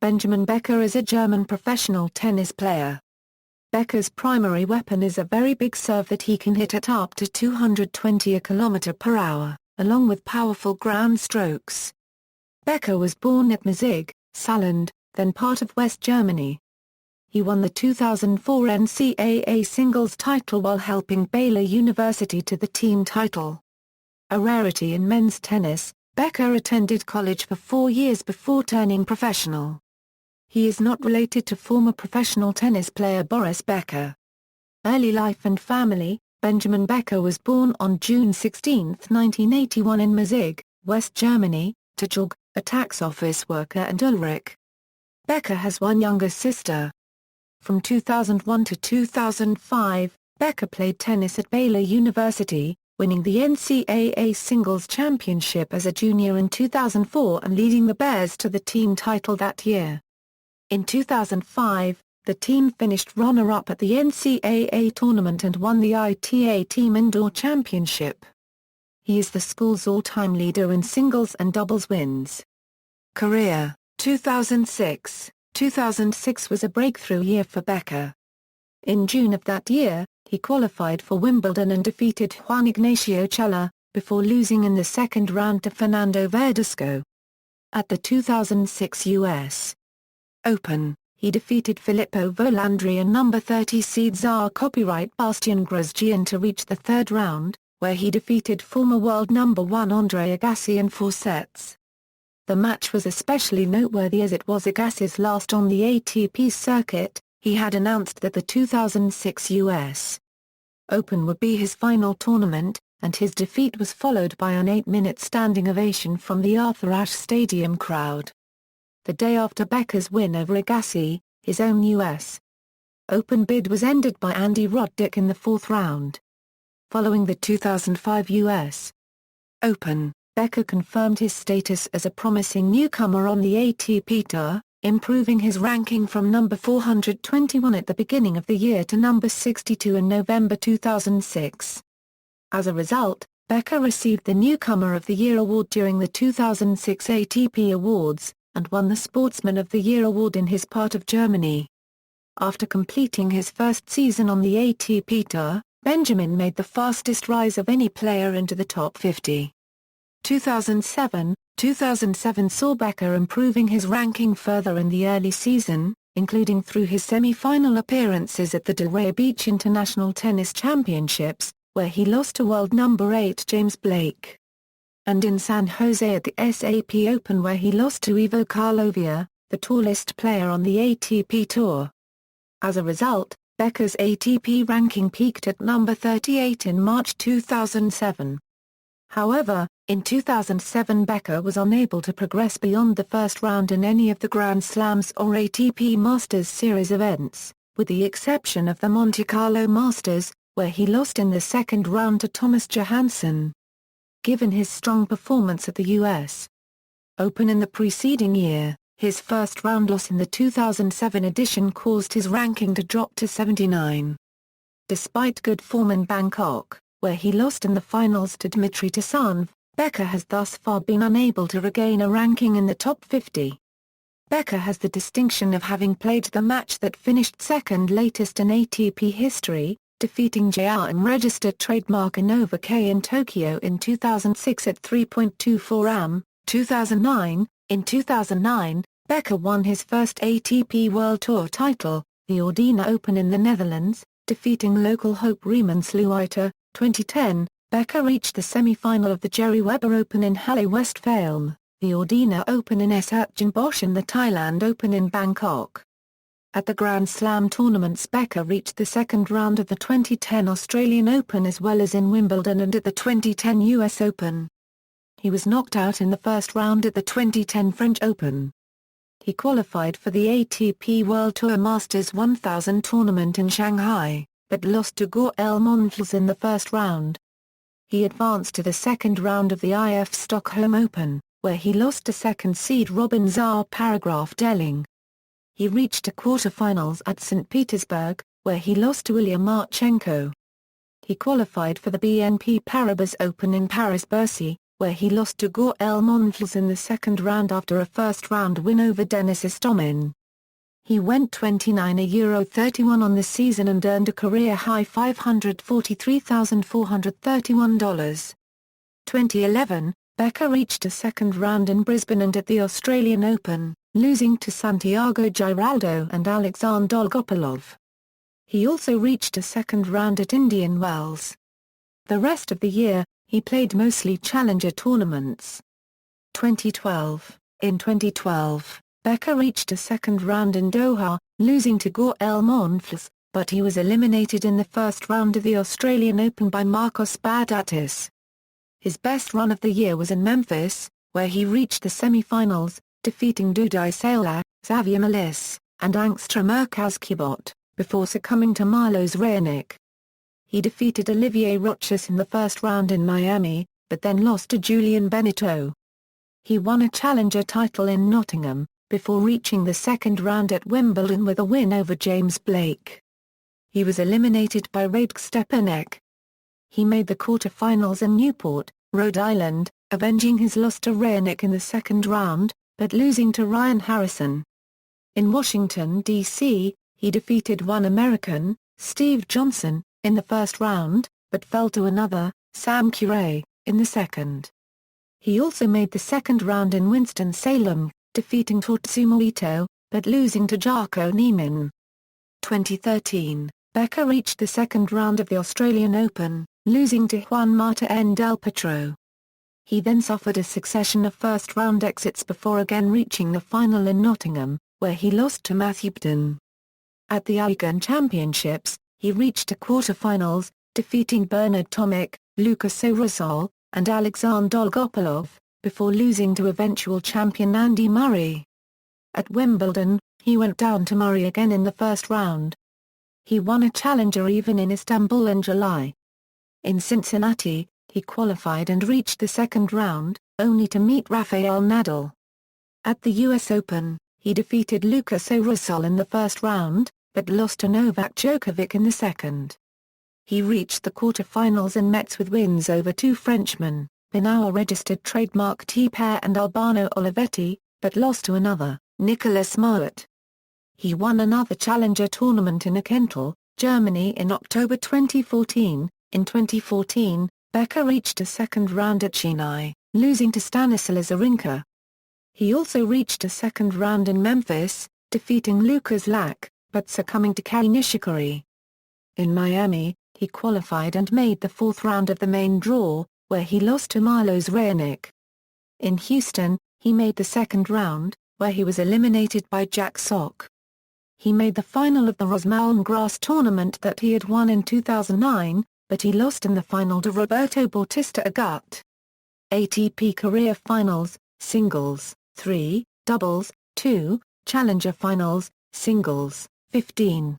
Benjamin Becker is a German professional tennis player. Becker's primary weapon is a very big serve that he can hit at up to 220 km/h, along with powerful ground strokes. Becker was born at Merzig, Saarland, then part of West Germany. He won the 2004 NCAA singles title while helping Baylor University to the team title. A rarity in men's tennis, Becker attended college for 4 years before turning professional. He is not related to former professional tennis player Boris Becker. Early life and family: Benjamin Becker was born on June 16, 1981 in Merzig, West Germany, to Georg, a tax office worker, and Ulrich. Becker has one younger sister. From 2001 to 2005, Becker played tennis at Baylor University, winning the NCAA singles championship as a junior in 2004 and leading the Bears to the team title that year. In 2005, the team finished runner-up at the NCAA tournament and won the ITA Team Indoor Championship. He is the school's all-time leader in singles and doubles wins. Career: 2006. 2006 was a breakthrough year for Becker. In June of that year, he qualified for Wimbledon and defeated Juan Ignacio Chela, before losing in the second round to Fernando Verdasco. At the 2006 U.S. Open, he defeated Filippo Volandri and number 30 seed Tsar copyright Bastian Grosjean to reach the third round, where he defeated former world number 1 Andre Agassi in 4 sets. The match was especially noteworthy as it was Agassi's last on the ATP circuit. He had announced that the 2006 U.S. Open would be his final tournament, and his defeat was followed by an 8-minute standing ovation from the Arthur Ashe Stadium crowd. The day after Becker's win over Agassi, his own U.S. Open bid was ended by Andy Roddick in the 4th round. Following the 2005 U.S. Open, Becker confirmed his status as a promising newcomer on the ATP Tour, improving his ranking from number 421 at the beginning of the year to number 62 in November 2006. As a result, Becker received the Newcomer of the Year award during the 2006 ATP Awards, and won the Sportsman of the Year award in his part of Germany. After completing his first season on the ATP Tour, Benjamin made the fastest rise of any player into the top 50. 2007 saw Becker improving his ranking further in the early season, including through his semi-final appearances at the Delray Beach International Tennis Championships, where he lost to world number 8 James Blake. And in San Jose at the SAP Open, where he lost to Ivo Karlovia, the tallest player on the ATP Tour. As a result, Becker's ATP ranking peaked at number 38 in March 2007. However, in 2007 Becker was unable to progress beyond the first round in any of the Grand Slams or ATP Masters Series events, with the exception of the Monte Carlo Masters, where he lost in the second round to Thomas Johansson. Given his strong performance at the U.S. Open in the preceding year, his first-round loss in the 2007 edition caused his ranking to drop to 79. Despite good form in Bangkok, where he lost in the finals to Dmitry Tisanov, Becker has thus far been unable to regain a ranking in the top 50. Becker has the distinction of having played the match that finished second latest in ATP history, defeating JRM registered trademark Innova K in Tokyo in 2006 at 3.24 am. 2009. In 2009, Becker won his first ATP World Tour title, the Ordina Open in the Netherlands, defeating local Hope Riemann-Sluiter. 2010, Becker reached the semi-final of the Jerry Weber Open in Halle Westphalm, the Ordina Open in Herzogenbosch and the Thailand Open in Bangkok. At the Grand Slam tournaments, Becker reached the second round of the 2010 Australian Open as well as in Wimbledon and at the 2010 US Open. He was knocked out in the first round at the 2010 French Open. He qualified for the ATP World Tour Masters 1000 tournament in Shanghai, but lost to Gaël Monfils in the first round. He advanced to the second round of the IF Stockholm Open, where he lost to second seed Robin Czar Paragraph Delling. He reached the quarterfinals at St. Petersburg, where he lost to Ilya Marchenko. He qualified for the BNP Paribas Open in Paris-Bercy, where he lost to Gaël Monfils in the second round after a first-round win over Denis Istomin. He went 29-31 on the season and earned a career-high $543,431. 2011, Becker reached a second round in Brisbane and at the Australian Open, losing to Santiago Giraldo and Alexander Dolgopolov. He also reached a second round at Indian Wells. The rest of the year, he played mostly challenger tournaments. 2012. In 2012, Becker reached a second round in Doha, losing to Gaël Monfils, but he was eliminated in the first round of the Australian Open by Marcos Baghdatis. His best run of the year was in Memphis, where he reached the semi-finals, defeating Dudai Sailor, Xavier Malisse, and Angstrom Erkazkibot, before succumbing to Milos Raonic. He defeated Olivier Rochus in the first round in Miami, but then lost to Julian Benito. He won a challenger title in Nottingham, before reaching the second round at Wimbledon with a win over James Blake. He was eliminated by Radek Stepanek. He made the quarter-finals in Newport, Rhode Island, avenging his loss to Raonic in the second round, but losing to Ryan Harrison. In Washington, D.C., he defeated one American, Steve Johnson, in the first round, but fell to another, Sam Querrey, in the second. He also made the second round in Winston-Salem, defeating Tatsuma Ito, but losing to Jarko Niemann. 2013, Becker reached the second round of the Australian Open, losing to Juan Marta N. Del Potro. He then suffered a succession of first-round exits before again reaching the final in Nottingham, where he lost to Matthew Bden. At the Aigan Championships, he reached the quarter-finals, defeating Bernard Tomic, Lucas Sorosol, and Alexander Dolgopolov, before losing to eventual champion Andy Murray. At Wimbledon, he went down to Murray again in the first round. He won a challenger even in Istanbul in July. In Cincinnati, he qualified and reached the second round, only to meet Rafael Nadal. At the US Open, he defeated Lucas Sorosol in the first round, but lost to Novak Djokovic in the second. He reached the quarter-finals and met with wins over two Frenchmen, Pinauer-registered trademark T-Pair and Albano Olivetti, but lost to another, Nicolas Moet. He won another challenger tournament in Akental, Germany in October 2014. In 2014, Becker reached a second round at Chennai, losing to Stanislas Wawrinka. He also reached a second round in Memphis, defeating Lucas Lack, but succumbing to Kei Nishikori. In Miami, he qualified and made the fourth round of the main draw, where he lost to Milos Raonic. In Houston, he made the second round, where he was eliminated by Jack Sock. He made the final of the Rosmalen Grass tournament that he had won in 2009, but he lost in the final to Roberto Bautista Agut. ATP Career Finals, Singles, 3, Doubles, 2, Challenger Finals, Singles, 15.